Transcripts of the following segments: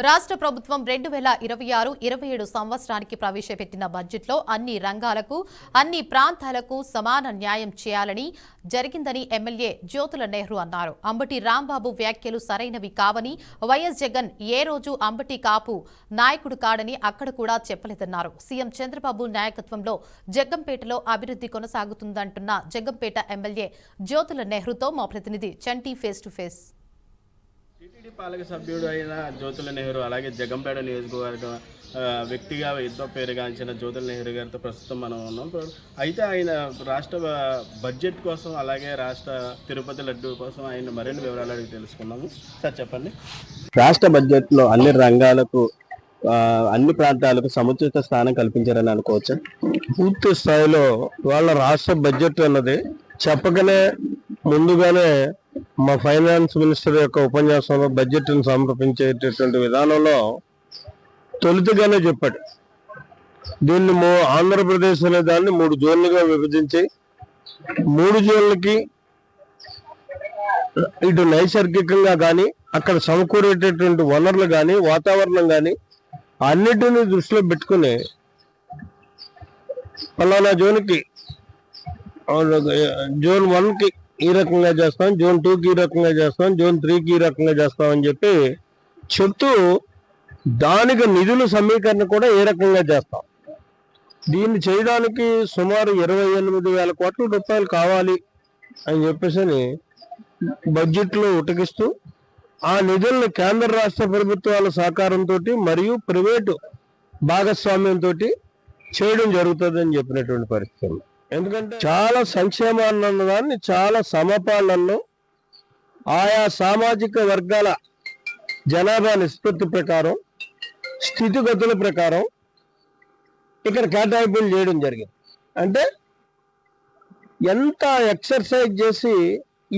రాష్ట్ర ప్రభుత్వం 2026-27 సంవత్సరానికి ప్రవేశపెట్టిన బడ్జెట్లో అన్ని రంగాలకు, అన్ని ప్రాంతాలకు సమాన న్యాయం చేయాలని జరిగిందని ఎమ్మెల్యే జ్యోతుల నెహ్రూ అన్నారు. అంబటి రాంబాబు వ్యాఖ్యలు సరైనవి కావని, వైఎస్ జగన్ ఏ రోజు అంబటి కాపు నాయకుడు కాడని అక్కడ కూడా చెప్పలేదన్నారు. సీఎం చంద్రబాబు నాయకత్వంలో జగ్గంపేటలో అభివృద్ధి కొనసాగుతుందంటున్న జగ్గంపేట ఎమ్మెల్యే జ్యోతుల నెహ్రూతో మా ప్రతినిధి చంటి ఫేస్ టు ఫేస్. టీటీడీ పాలక సభ్యుడు అయిన జ్యోతుల నెహ్రూ అలాగే జగ్గంపేట నియోజకవర్గ వ్యక్తిగా ఎంతో పేరుగాంచిన జ్యోతుల నెహ్రూ గారితో ప్రస్తుతం మనం ఉన్నాం. అయితే ఆయన రాష్ట్ర బడ్జెట్ కోసం అలాగే రాష్ట్ర తిరుపతి లడ్డు కోసం ఆయన మరిన్ని వివరాలు అడిగి తెలుసుకున్నాము. సార్ చెప్పండి. రాష్ట్ర బడ్జెట్లో అన్ని రంగాలకు అన్ని ప్రాంతాలకు సముచిత స్థానం కల్పించారని అనుకోవచ్చు. పూర్తి స్థాయిలో వాళ్ళ రాష్ట్ర బడ్జెట్ అన్నది చెప్పకనే ముందుగానే మా ఫైనాన్స్ మినిస్టర్ యొక్క ఉపన్యాసంలో బడ్జెట్ను సమర్పించేటటువంటి విధానంలో తొలుతగానే చెప్పాడు. దీన్ని ఆంధ్రప్రదేశ్ అనే దాన్ని 3 జోన్లుగా విభజించి 3 జోన్లకి ఇటు నైసర్గికంగా కానీ అక్కడ సమకూరేటటువంటి వనరులు కానీ వాతావరణం కానీ అన్నిటినీ దృష్టిలో పెట్టుకుని ఫలానా జోన్కి జోన్ 1కి ఈ రకంగా చేస్తాం, జోన్ 2కి ఈ రకంగా చేస్తాం, జోన్ 3కి ఈ రకంగా చేస్తామని చెప్పి చెప్తూ దానికి నిధుల సమీకరణ కూడా ఏ రకంగా చేస్తాం. దీన్ని చేయడానికి సుమారు 28,000 కోట్ల రూపాయలు కావాలి అని చెప్పేసి బడ్జెట్లో ఉటకిస్తూ ఆ నిధులను కేంద్ర రాష్ట్ర ప్రభుత్వాల సహకారంతో మరియు ప్రైవేటు భాగస్వామ్యంతో చేయడం జరుగుతుందని చెప్పినటువంటి పరిస్థితులు. ఎందుకంటే చాలా సంక్షేమాన్ని అన్నదాన్ని చాలా సమపాలనలో ఆయా సామాజిక వర్గాల జనాభా నిష్పత్తి ప్రకారం స్థితిగతుల ప్రకారం ఇక్కడ కేటాయింపులు చేయడం జరిగింది. అంటే ఎంత ఎక్సర్సైజ్ చేసి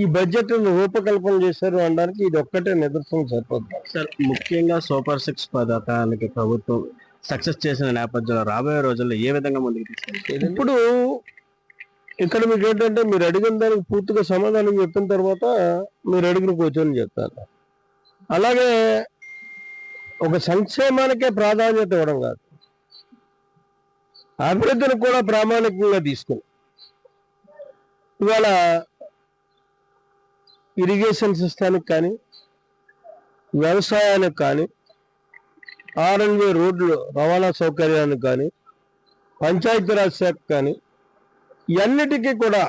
ఈ బడ్జెట్ను రూపకల్పన చేశారు అనడానికి ఇది ఒక్కటే నిదర్శనం సరిపోతుంది. సార్, ముఖ్యంగా సూపర్ 6 పథకానికి ప్రభుత్వం సక్సెస్ చేసిన నేపథ్యంలో రాబోయే రోజుల్లో ఏ విధంగా ముందుకు తీసుకెళ్తారు? ఇప్పుడు ఇక్కడ మీకు ఏంటంటే మీరు అడిగిన దానికి పూర్తిగా సమాధానం చెప్పిన తర్వాత మీరు అడిగిన కూర్చొని చెప్తాను. అలాగే ఒక సంక్షేమానికే ప్రాధాన్యత ఇవ్వడం కాదు, అభివృద్ధిని కూడా ప్రామాణికంగా తీసుకుని ఇవాళ ఇరిగేషన్ సిస్టానికి కానీ వ్యవసాయానికి కానీ R&B రోడ్లు రవాణా సౌకర్యానికి కానీ పంచాయతీరాజ్ శాఖ కానీ ఇవన్నిటికీ కూడా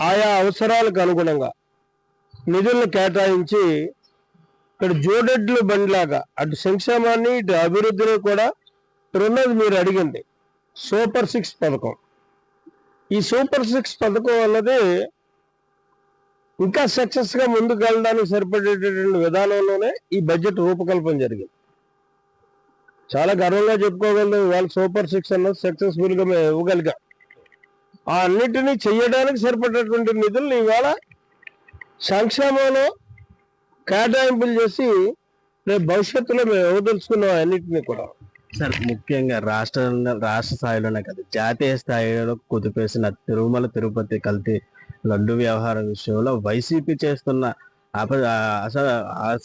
ఆయా అవసరాలకు అనుగుణంగా నిధులను కేటాయించి ఇక్కడ జోడెడ్లు బండిలాగా అటు సంక్షేమాన్ని ఇటు అభివృద్ధిని కూడా రెండోది మీరు అడిగింది సూపర్ 6 పథకం. ఈ సూపర్ 6 పథకం అన్నది ఇంకా సక్సెస్గా ముందుకు వెళ్ళడానికి సరిపడేటటువంటి విధానంలోనే ఈ బడ్జెట్ రూపకల్పన జరిగింది. చాలా గర్వంగా చెప్పుకోగలం. ఇవాళ సూపర్ 6 అన్నది సక్సెస్ఫుల్గా మేము ఇవ్వగలిగాం. ఆ అన్నిటినీ చేయడానికి సరిపడేటువంటి నిధులను ఇవాళ సంక్షేమంలో కేటాయింపులు చేసి రేపు భవిష్యత్తులో మేము ఇవ్వదలుచుకున్నాం అన్నింటినీ కూడా. సార్, ముఖ్యంగా రాష్ట్ర స్థాయిలోనే కదా జాతీయ స్థాయిలో కుదిపేసిన తిరుపతి కల్తీ లడ్డు వ్యవహారం విషయంలో వైసీపీ చేస్తున్న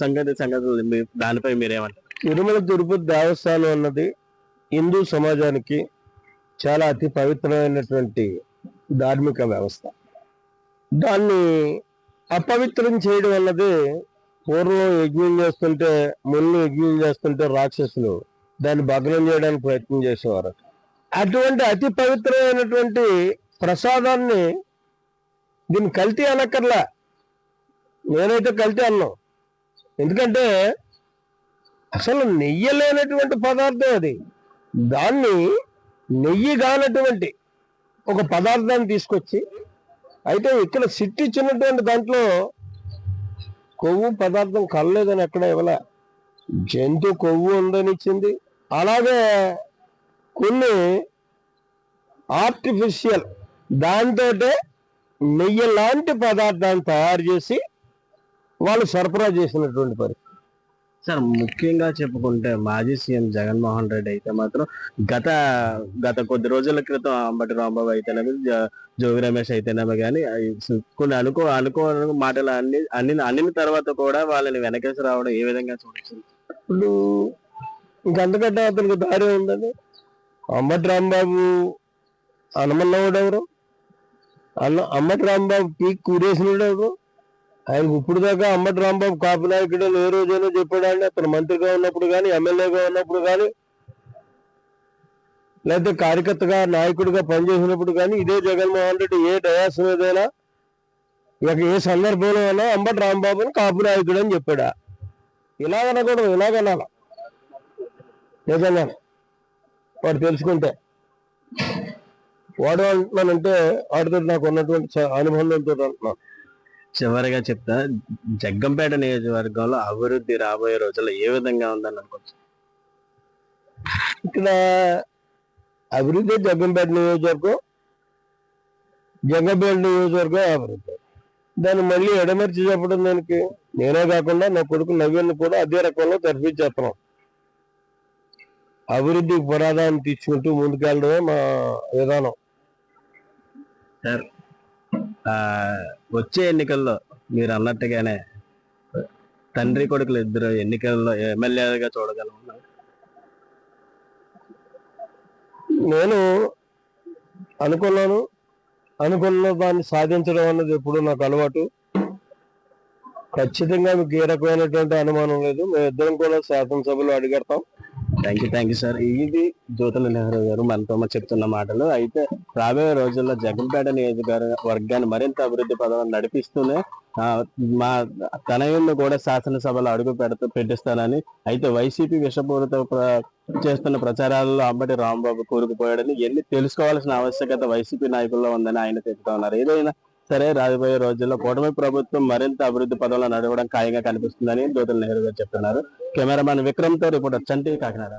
సంగతులు దానిపై మీరేమంటారు? తిరుపతి దేవస్థానం అన్నది హిందూ సమాజానికి చాలా అతి పవిత్రమైనటువంటి ధార్మిక వ్యవస్థ. దాన్ని అపవిత్రం చేయడం అన్నది పూర్వం యజ్ఞం చేస్తుంటే రాక్షసులు దాన్ని భగ్నం చేయడానికి ప్రయత్నం చేసేవారు. అటువంటి అతి పవిత్రమైనటువంటి ప్రసాదాన్ని దీన్ని కల్తీ అనక్కర్లా. నేనైతే కల్తీ అన్నాం. ఎందుకంటే అసలు నెయ్యి లేనటువంటి పదార్థం అది. దాన్ని నెయ్యి కానటువంటి ఒక పదార్థాన్ని తీసుకొచ్చి, అయితే ఇక్కడ సిట్టిచ్చినటువంటి దాంట్లో కొవ్వు పదార్థం కలలేదని ఎక్కడ ఇవ్వలే, జంతు కొవ్వు ఉందని ఇచ్చింది. అలాగే కొన్ని ఆర్టిఫిషియల్ దాంతో నెయ్యి లాంటి పదార్థాన్ని తయారు చేసి వాళ్ళు సరఫరా చేసినటువంటి పరిస్థితి. సార్, ముఖ్యంగా చెప్పుకుంటే మాజీ సీఎం జగన్మోహన్ రెడ్డి అయితే మాత్రం గత కొద్ది రోజుల క్రితం అంబటి రాంబాబు అయితేనేమి జోగి రమేష్ అయితేనేమో కానీ కొన్ని అనుకో మాటలు అన్ని తర్వాత కూడా వాళ్ళని వెనకేసి రావడం ఏ విధంగా చూడొచ్చు? ఇప్పుడు ఇంకంతకంటే అతనికి దారి ఉందని. అంబటి రాంబాబు అనమన్నవాడు ఎవరు? అంబటి రాంబాబు పీక్ కూరేసినవాడు ఎవరు? ఆయనకు ఇప్పుడు దాకా అంబటి రాంబాబు కాపు నాయకుడు ఏ రోజైనా చెప్పాడండి? అతను మంత్రిగా ఉన్నప్పుడు కానీ, ఎమ్మెల్యేగా ఉన్నప్పుడు కానీ, లేకపోతే కార్యకర్తగా నాయకుడిగా పనిచేసినప్పుడు కానీ ఇదే జగన్మోహన్ రెడ్డి ఏ డయాస్ మీదైనా ఇక ఏ సందర్భంలో అయినా అంబటి రాంబాబుని కాపు నాయకుడు అని చెప్పాడా? ఇలాగనకూడదు, ఇలాగనాల నిజంగా వాడు తెలుసుకుంటే. వాడు అంటున్నానంటే వాడితో నాకు ఉన్నటువంటి అనుబంధంతో అంటున్నాను. చివరిగా చెప్తా, జగ్గంపేట నియోజకవర్గంలో అభివృద్ధి రాబోయే రోజుల్లో ఏ విధంగా ఉందని అనుకోవచ్చు? ఇక్కడ అభివృద్ధి జగ్గంపేట నియోజకవర్గం అభివృద్ధి. దాన్ని మళ్ళీ ఎడమర్చి చెప్పడం దానికి నేనే కాకుండా నా కొడుకు నవీన్ కూడా అదే రకంలో తెరపించేస్తున్నాం. అభివృద్ధికి పురాదాన్ని తీసుకుంటూ ముందుకెళ్ళడమే మా విధానం. సార్, వచ్చే ఎన్నికల్లో మీరు అన్నట్టుగానే తండ్రి కొడుకులు ఇద్దరు ఎన్నికల్లో ఎమ్మెల్యేలుగా చూడగలం. నేను అనుకున్న దాన్ని సాధించడం అన్నది ఎప్పుడు నాకు అలవాటు. ఖచ్చితంగా మీకు ఏ రకమైనటువంటి అనుమానం లేదు. మేమిద్దరం కూడా శాసనసభలో అడిగడతాం. Thank you sir. ఇది జ్యోతుల నెహ్రూ గారు మనతో చెప్తున్న మాటలు. అయితే రాబోయే రోజుల్లో జగ్గంపేట నియోజకవర్గాన్ని మరింత అభివృద్ధి పదవులను నడిపిస్తూనే మా తనయులను కూడా శాసనసభలో అడుగు పెట్టిస్తానని, అయితే వైసీపీ విషపూరిత చేస్తున్న ప్రచారాలలో అంబటి రాంబాబు కూరుకుపోయాడని ఎన్ని తెలుసుకోవాల్సిన ఆవశ్యకత వైసీపీ నాయకుల్లో ఉందని ఆయన చెప్తా ఉన్నారు. ఏదైనా సరే రాబోయే రోజుల్లో కూటమి ప్రభుత్వం మరింత అభివృద్ధి పదవులను నడవడం ఖాయంగా కనిపిస్తుందని జ్యోతుల నెహ్రూ గారు చెప్తున్నారు. కెమెరామెన్ విక్రమ్ తో రిపోర్టర్ చంటి, కాకినాడ.